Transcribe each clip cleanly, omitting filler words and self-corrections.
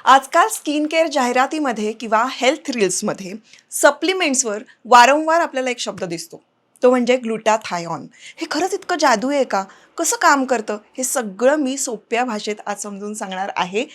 आजकाल skin care जाहिरातीमध्ये किंवा हेल्थ रील्समध्ये सप्लिमेंट्सवर वारंवार आपल्याला एक शब्द दिसतो, तो म्हणजे ग्लुटाथायॉन. हे खरंच इतकं जादू आहे का? कसं काम करतं? हे सगळं मी सोप्या भाषेत आज समजून सांगणार आहे.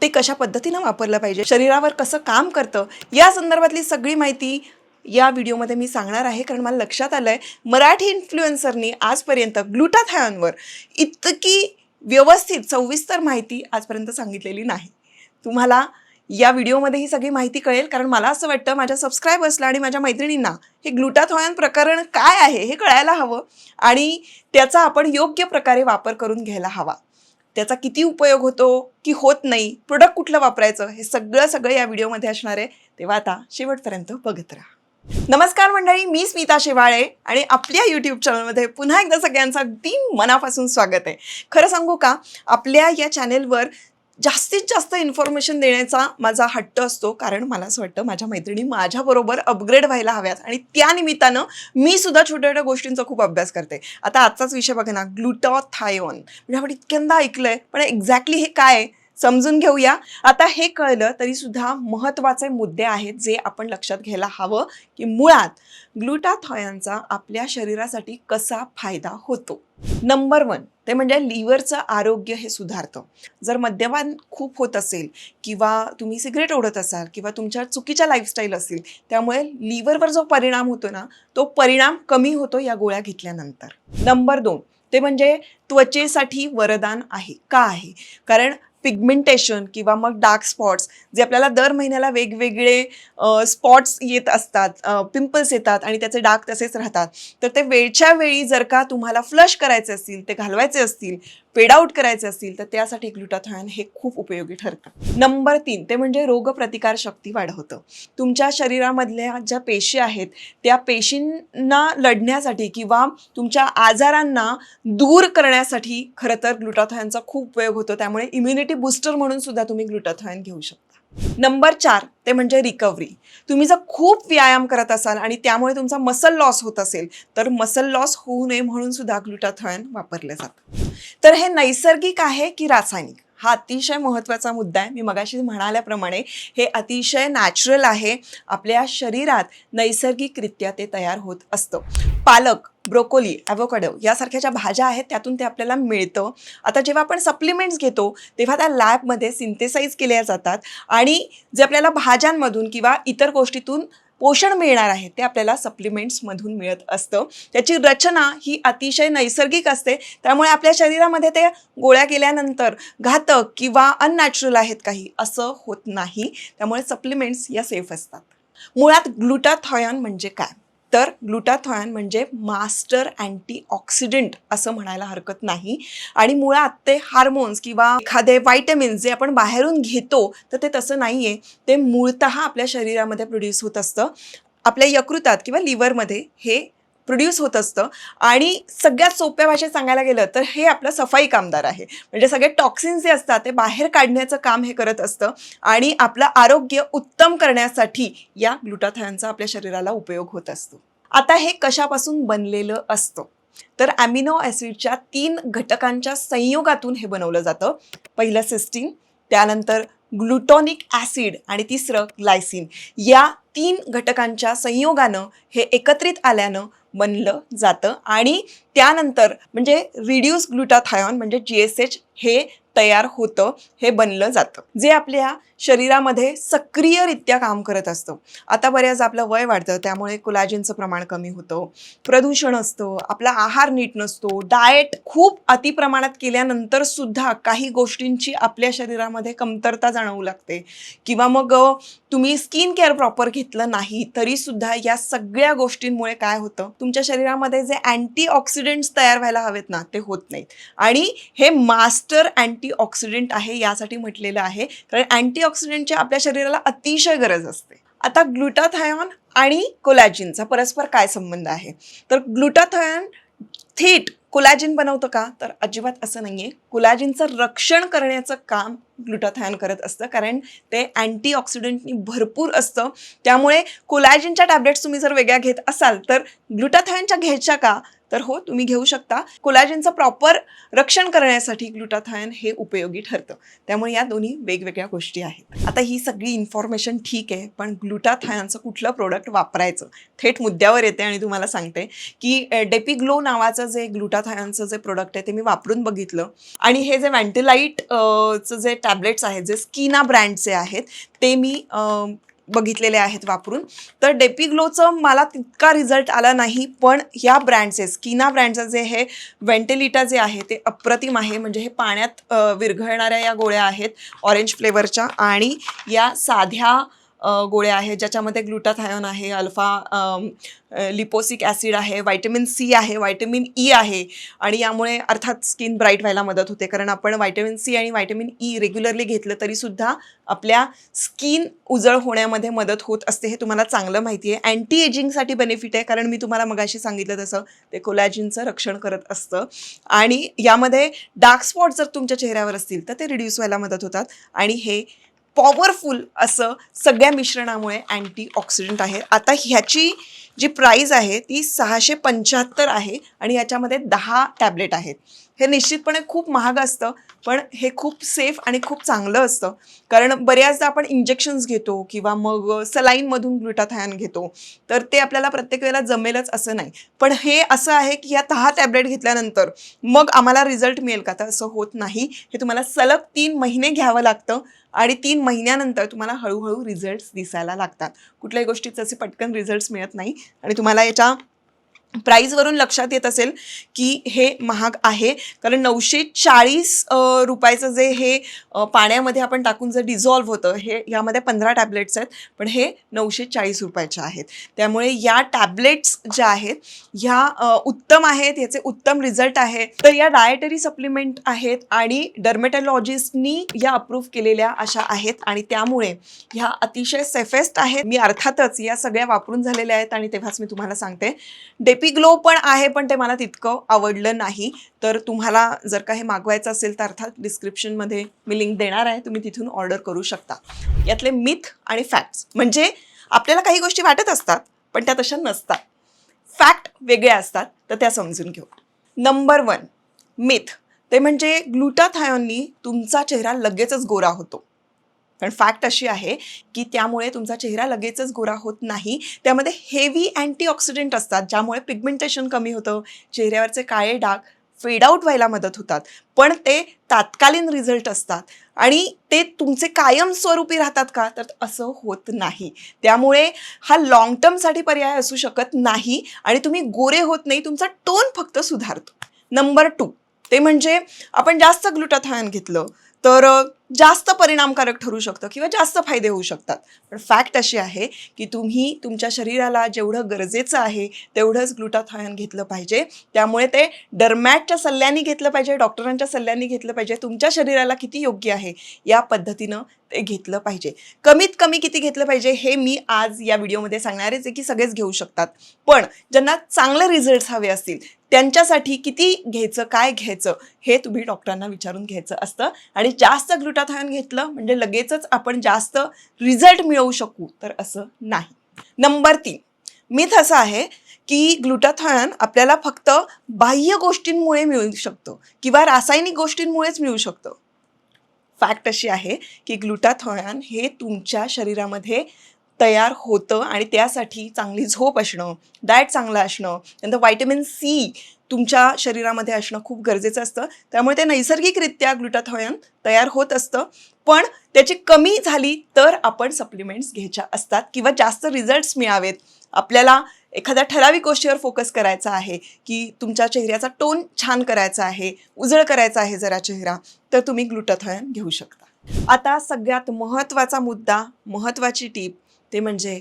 ते कशा पद्धतीनं वापरलं पाहिजे, शरीरावर कसं काम करतं, या संदर्भातली सगळी माहिती या व्हिडिओमध्ये मी सांगणार आहे. कारण मला लक्षात आलं आहे, मराठी इन्फ्लुएन्सरनी आजपर्यंत ग्लुटाथायॉनवर इतकी व्यवस्थित सविस्तर माहिती आजपर्यंत सांगितलेली नाही. तुम्हाला या व्हिडिओमध्ये ही सगळी माहिती कळेल, कारण मला असं वाटतं माझ्या सबस्क्रायबर्सला आणि माझ्या मैत्रिणींना हे ग्लुटाथायॉन प्रकरण काय आहे हे कळायला हवं आणि त्याचा आपण योग्य प्रकारे वापर करून घ्यायला हवा. त्याचा किती उपयोग होतो की होत नाही, प्रोडक्ट कुठलं वापरायचं, हे सगळं या व्हिडिओमध्ये असणार आहे. तेव्हा आता शेवटपर्यंत बघत राहा. नमस्कार मंडळी, मी स्मिता शेवाळे आणि आपल्या यूट्यूब चॅनलमध्ये पुन्हा एकदा सगळ्यांचं अगदी मनापासून स्वागत आहे. खरं सांगू का, आपल्या या चॅनेलवर जास्तीत जास्त इन्फॉर्मेशन देण्याचा माझा हट्ट असतो, कारण मला असं वाटतं माझ्या मैत्रिणी माझ्याबरोबर अपग्रेड व्हायला हव्यात आणि त्या निमित्तानं मी सुद्धा छोट्या छोट्या गोष्टींचा खूप अभ्यास करते. आता आजचाच विषय बघा ना, ग्लुटाथायॉन. म्हणजे आपण इतक्यांदा ऐकलंय, पण एक्झॅक्टली हे काय आहे समजून घेऊया. आता हे कळलं तरी सुद्धा महत्त्वाचे मुद्दे आहेत जे आपण लक्षात घ्यायला हवं, की मुळात ग्लुटाथायॉनचा आपल्या शरीरासाठी कसा फायदा होतो. नंबर 1 ते म्हणजे लिव्हरचं आरोग्य हे सुधारतं. जर मद्यपान खूप होत असेल किंवा तुम्ही सिगरेट ओढत असाल किंवा तुमच्या चुकीच्या लाईफस्टाईल असेल, त्यामुळे लिव्हरवर जो परिणाम होतो ना, तो परिणाम कमी होतो या गोळ्या घेतल्यानंतर. नंबर 2 ते म्हणजे त्वचेसाठी वरदान आहे. का आहे? कारण पिगमेंटेशन किंवा मग डार्क स्पॉट्स जे आपल्याला दर महिन्याला वेगवेगळे स्पॉट्स येत असतात, पिंपल्स येतात आणि त्याचे डाग तसेच राहतात, तर ते वेळच्या वेळी जर का तुम्हाला फ्लश करायचे असतील, ते घालवायचे असतील, फेड आउट करायचे असतील, तर त्यासाठी ग्लुटाथायॉन हे खूप उपयोगी ठरतं. नंबर 3 ते म्हणजे रोगप्रतिकार शक्ती वाढवतं. तुमच्या शरीरामधल्या ज्या पेशी आहेत त्या पेशींना लढण्यासाठी किंवा तुमच्या आजारांना दूर करण्यासाठी खरं तर ग्लुटाथायॉनचा खूप उपयोग होतो. त्यामुळे इम्युनिटी बूस्टर म्हणून सुद्धा तुम्ही ग्लुटाथायॉन घेऊ शकता. नंबर 4 ते म्हणजे रिकव्हरी. तुम्ही जर खूप व्यायाम करत असाल आणि त्यामुळे तुमचा मसल लॉस होत असेल, तर मसल लॉस होऊ नये म्हणून सुद्धा ग्लुटाथायॉन वापरले जातं. तर हे नैसर्गिक आहे की रासायनिक, हा अतिशय महत्त्वाचा मुद्दा आहे. मी मगाशी म्हणाल्याप्रमाणे हे अतिशय नॅचरल आहे. आपल्या शरीरात नैसर्गिकरित्या ते तयार होत असतं. पालक, ब्रोकोली, ॲव्होकाडो यासारख्या ज्या भाज्या आहेत त्यातून ते आपल्याला मिळतं. आता जेव्हा आपण सप्लिमेंट्स घेतो तेव्हा त्या लॅबमध्ये सिंथेसाइज केल्या जातात आणि जे आपल्याला भाज्यांमधून किंवा इतर गोष्टीतून पोषण मिळणार आहे ते आपल्याला सप्लिमेंट्समधून मिळत असतं. त्याची रचना ही अतिशय नैसर्गिक असते. त्यामुळे आपल्या शरीरामध्ये ते गोळ्या केल्यानंतर घातक किंवा अननॅचरल आहेत काही असं होत नाही. त्यामुळे सप्लिमेंट्स या सेफ असतात. मुळात ग्लुटाथायॉन म्हणजे काय? तर ग्लुटाथायॉन म्हणजे मास्टर अँटीऑक्सिडंट असं म्हणायला हरकत नाही. आणि मुळात ते हार्मोन्स किंवा एखादे व्हायटमिन्स जे आपण बाहेरून घेतो तर ते तसं नाही आहे. ते मूळतः आपल्या शरीरामध्ये प्रोड्यूस होत असतं. आपल्या यकृतात किंवा लिव्हरमध्ये हे प्रोड्यूस होत असतं. आणि सगळ्यात सोप्या भाषेत सांगायला गेलं तर हे आपलं सफाई कामदार आहे. म्हणजे सगळे टॉक्सिन्स जे असतात ते बाहेर काढण्याचं काम हे करत असतं आणि आपलं आरोग्य उत्तम करण्यासाठी या ग्लुटाथायॉनचा आपल्या शरीराला उपयोग होत असतो. आता हे कशापासून बनलेलं असतं? तर ॲमिनो ॲसिडच्या 3 घटकांच्या संयोगातून हे बनवलं जातं. पहिलं सिस्टीन, त्यानंतर ग्लुटॉनिक ॲसिड आणि तिसरं ग्लायसिन. या 3 घटकांच्या संयोगानं हे एकत्रित आल्यानं बनलं जातं आणि त्यानंतर म्हणजे रिड्यूस ग्लुटाथायॉन म्हणजे GSH हे तयार होतं, हे बनलं जातं, जे आपल्या शरीरामध्ये सक्रियरित्या काम करत असतं. आता बऱ्याच आपलं वय वाढतं त्यामुळे कोलॅजिनचं प्रमाण कमी होतं, प्रदूषण असतं, आपला आहार नीट नसतो, डाएट खूप अतिप्रमाणात केल्यानंतर सुद्धा काही गोष्टींची आपल्या शरीरामध्ये कमतरता जाणवू लागते किंवा मग तुम्ही स्किन केअर प्रॉपर घेतलं नाही तरीसुद्धा या सगळ्या गोष्टींमुळे काय होतं, तुमच्या शरीरामध्ये जे अँटीऑक्सिडंट्स तयार व्हायला हवेत ना ते होत नाहीत. आणि हे मास्टर अँटीऑक्सिडंट आहे यासाठी म्हटलेलं आहे, कारण अँटीऑक्सिडंटची आपल्या शरीराला अतिशय गरज असते. आता ग्लुटाथायॉन आणि कोलॅजिनचा परस्पर काय संबंध आहे? तर ग्लुटाथायॉन थेट कोलॅजिन बनवतं का? तर अजिबात असं नाही आहे. कोलॅजिनचं रक्षण करण्याचं काम ग्लुटाथायन करत असतं, कारण ते अँटीऑक्सिडंटनी भरपूर असतं. त्यामुळे कोलॅजिनच्या टॅबलेट्स तुम्ही जर वेगळ्या घेत असाल तर ग्लुटाथायनच्या घ्यायच्या का? तर हो, तुम्ही घेऊ शकता. कोलॅजिनचं प्रॉपर रक्षण करण्यासाठी ग्लुटाथायन हे उपयोगी ठरतं. त्यामुळे या दोन्ही वेगवेगळ्या गोष्टी आहेत. आता ही सगळी इन्फॉर्मेशन ठीक आहे, पण ग्लुटाथायनचं कुठलं प्रोडक्ट वापरायचं? थेट मुद्द्यावर येते आणि तुम्हाला सांगते की डेपिग्लो नावाचं जे ग्लुटाथायनचं जे प्रोडक्ट आहे ते मी वापरून बघितलं, आणि हे जे व्हॅन्टिलाईटचं जे टॅबलेट्स आहेत जे स्किना ब्रँडचे आहेत ते मी बघितलेले आहेत वापरून. तर डेपिग्लोचं मला तितका रिझल्ट आला नाही, पण ह्या ब्रँडचे स्किना ब्रँडचं जे हे व्हेंटिलिटा जे आहे ते अप्रतिम आहे. म्हणजे हे पाण्यात विरघळणाऱ्या या गोळ्या आहेत ऑरेंज फ्लेवरच्या, आणि या साध्या गोळ्या आहेत ज्याच्यामध्ये ग्लुटाथायन आहे, अल्फा लिपोसिक ॲसिड आहे, व्हायटमिन सी आहे, व्हायटमिन ई आहे, आणि यामुळे अर्थात स्किन ब्राईट व्हायला मदत होते. कारण आपण व्हायटमिन सी आणि व्हायटमिन ई रेग्युलरली घेतलं तरीसुद्धा आपल्या स्किन उजळ होण्यामध्ये मदत होत असते, हे तुम्हाला चांगलं माहिती आहे. अँटी एजिंगसाठी बेनिफिट आहे, कारण मी तुम्हाला मगाशी सांगितलं तसं ते कोलॅजिनचं रक्षण करत असतं, आणि यामध्ये डार्क स्पॉट जर तुमच्या चेहऱ्यावर असतील तर ते रिड्यूस व्हायला मदत होतात. आणि हे पॉवरफुल असं सगळ्या मिश्रणामुळे अँटीऑक्सिडंट आहे. आता ह्याची जी प्राईज आहे ती 675 आहे, आणि याच्यामध्ये 10 टॅबलेट आहेत. हे निश्चितपणे खूप महाग असतं, पण हे खूप सेफ आणि खूप चांगलं असतं. कारण बऱ्याचदा आपण इंजेक्शन्स घेतो किंवा मग सलाईनमधून ग्लुटाथायन घेतो, तर ते आपल्याला प्रत्येक वेळेला जमेलच असं नाही. पण हे असं आहे की या 10 टॅबलेट घेतल्यानंतर मग आम्हाला रिझल्ट मिळेल का? तर असं होत नाही. हे तुम्हाला सलग 3 महिने घ्यावं लागतं, आणि 3 महिन्यानंतर तुम्हाला हळूहळू रिझल्ट्स दिसायला लागतात. कुठल्याही गोष्टीचे असे पटकन रिझल्ट्स मिळत नाही, आणि तुम्हाला याच्या प्राईजवरून लक्षात येत असेल की हे महाग आहे. कारण 940 रुपयाचं जे हे पाण्यामध्ये आपण टाकून जर डिझॉल्व्ह होतं, हे यामध्ये 15 टॅबलेट्स आहेत, पण हे 940 रुपयाचे आहेत. त्यामुळे या टॅबलेट्स ज्या आहेत ह्या उत्तम आहेत, ह्याचे उत्तम रिझल्ट आहे. तर या डायटरी सप्लिमेंट आहेत आणि डर्मेटॉलॉजिस्टनी या अप्रूव्ह केलेल्या अशा आहेत, आणि त्यामुळे ह्या अतिशय सेफेस्ट आहेत. मी अर्थातच या सगळ्या वापरून झालेल्या आहेत, आणि तेव्हाच मी तुम्हाला सांगते. डेपिग्लो पण आहे, पण ते मला तितकं आवडलं नाही. तर तुम्हाला जर का हे मागवायचं असेल तर अर्थात डिस्क्रिप्शनमध्ये मी लिंक देणार आहे, तुम्ही तिथून ऑर्डर करू शकता. यातले मिथ आणि फॅक्ट्स, म्हणजे आपल्याला काही गोष्टी वाटत असतात पण त्या तशा नसतात, फॅक्ट वेगळ्या असतात, तर त्या समजून घेऊ. नंबर 1 मिथ ते म्हणजे ग्लुटाथायननी तुमचा चेहरा लगेचच गोरा होतो. पण फॅक्ट अशी आहे की त्यामुळे तुमचा चेहरा लगेचच गोरा होत नाही. त्यामध्ये हेवी अँटीऑक्सिडंट असतात, ज्यामुळे पिगमेंटेशन कमी होतं, चेहऱ्यावरचे काळे डाग फेड आउट व्हायला मदत होतात. पण ते तात्कालीन रिझल्ट असतात, आणि ते तुमचे कायमस्वरूपी राहतात का? तर असं होत नाही. त्यामुळे हा लॉंग टर्मसाठी पर्याय असू शकत नाही, आणि तुम्ही गोरे होत नाही, तुमचा टोन फक्त सुधारतो. नंबर 2 ते म्हणजे आपण जास्त ग्लुटाथायन घेतलं तर जास्त परिणामकारक ठरू शकतं किंवा जास्त फायदे होऊ शकतात. पण फॅक्ट अशी आहे की तुम्ही तुमच्या शरीराला जेवढं गरजेचं आहे तेवढंच ग्लुटाथायन घेतलं पाहिजे. त्यामुळे ते डर्मॅटच्या सल्ल्याने घेतलं पाहिजे, डॉक्टरांच्या सल्ल्याने घेतलं पाहिजे. तुमच्या शरीराला किती योग्य आहे या पद्धतीनं ते घेतलं पाहिजे. कमीत कमी किती घेतलं पाहिजे हे मी आज या व्हिडिओमध्ये सांगणारच आहे की सगळेच घेऊ शकतात. पण ज्यांना चांगले रिझल्ट्स हवे असतील त्यांच्यासाठी किती घ्यायचं, काय घ्यायचं हे तुम्ही डॉक्टरांना विचारून घ्यायचं असतं. आणि जास्त ग्लुटाथायन घेतलं म्हणजे लगेचच आपण जास्त रिझल्ट मिळवू शकू, तर असं नाही. नंबर 3 मिथ असं आहे की ग्लुटाथायन आपल्याला फक्त बाह्य गोष्टींमुळे मिळू शकतं किंवा रासायनिक गोष्टींमुळेच मिळू शकतं. फॅक्ट अशी आहे की ग्लुटाथायन हे तुमच्या शरीरामध्ये तयार होतं, आणि त्यासाठी चांगली झोप असणं, डाएट चांगलं असणं, नंतर व्हायटमिन सी तुमच्या शरीरामध्ये असणं खूप गरजेचं असतं. त्यामुळे ते नैसर्गिकरित्या ग्लुटाथायन तयार होत असतं, पण त्याची कमी झाली तर आपण सप्लिमेंट्स घ्यायच्या असतात. किंवा जास्त रिझल्ट्स मिळावेत, आपल्याला एखाद्या ठराविक गोष्टीवर फोकस करायचा आहे की तुमच्या चेहऱ्याचा टोन छान करायचा आहे, उजळ करायचा आहे जरा चेहरा, तर तुम्ही ग्लुटाथायन घेऊ शकता. आता सगळ्यात महत्त्वाचा मुद्दा, महत्त्वाची टीप ते म्हणजे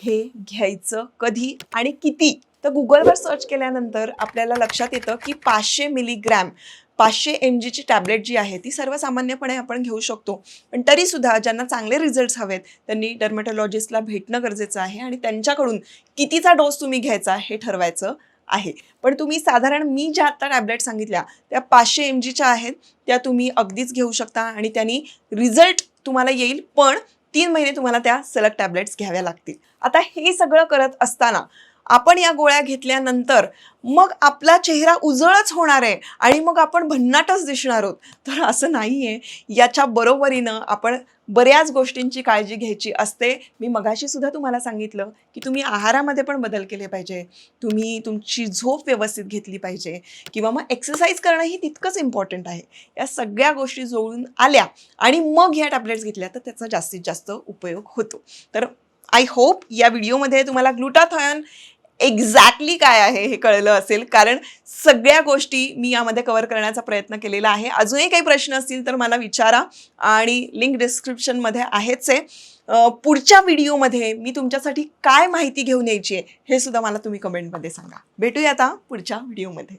हे घ्यायचं कधी आणि किती. तर गुगलवर सर्च केल्यानंतर आपल्याला लक्षात येतं की 500 मिलीग्रॅम 500 mg ची टॅबलेट जी आहे ती सर्वसामान्यपणे आपण घेऊ शकतो. पण तरीसुद्धा ज्यांना चांगले रिझल्ट्स हवेत त्यांनी डर्मेटॉलॉजिस्टला भेटणं गरजेचं आहे, आणि त्यांच्याकडून कितीचा डोस तुम्ही घ्यायचा हे ठरवायचं आहे. पण तुम्ही साधारण मी ज्या आता टॅबलेट सांगितल्या त्या 500 mgच्या आहेत, त्या तुम्ही अगदीच घेऊ शकता आणि त्यांनी रिझल्ट तुम्हाला येईल, पण 3 महिने तुम्हाला त्या सलग टॅबलेट्स घ्याव्या लागतील. आता हे सगळं करत असताना आपण या गोळ्या घेतल्यानंतर मग आपला चेहरा उजळच होणार आहे आणि मग आपण भन्नाटच दिसणार आहोत. तर असं नाही आहे. याच्या बरोबरीनं आपण बऱ्याच गोष्टींची काळजी घ्यायची असते. मी मगाशी सुद्धा तुम्हाला सांगितलं की तुम्ही आहारामध्ये पण बदल केले पाहिजे, तुम्ही तुमची झोप व्यवस्थित घेतली पाहिजे किंवा मग एक्सरसाइज करणंही तितकंच इम्पॉर्टंट आहे. या सगळ्या गोष्टी जुळून आल्या आणि मग ह्या टॅबलेट्स घेतल्या तर त्याचा जास्तीत जास्त उपयोग होतो. तर आय होप या व्हिडिओमध्ये तुम्हाला ग्लुटाथायॉन एक्झॅक्टली काय आहे हे कळलं असेल, कारण सगळ्या गोष्टी मी यामध्ये कव्हर करण्याचा प्रयत्न केलेला आहे. अजूनही काही प्रश्न असतील तर मला विचारा आणि लिंक डिस्क्रिप्शनमध्ये आहेच आहे. पुढच्या व्हिडिओमध्ये मी तुमच्यासाठी काय माहिती घेऊन यायची आहे हे सुद्धा मला तुम्ही कमेंटमध्ये सांगा. भेटूया आता पुढच्या व्हिडिओमध्ये.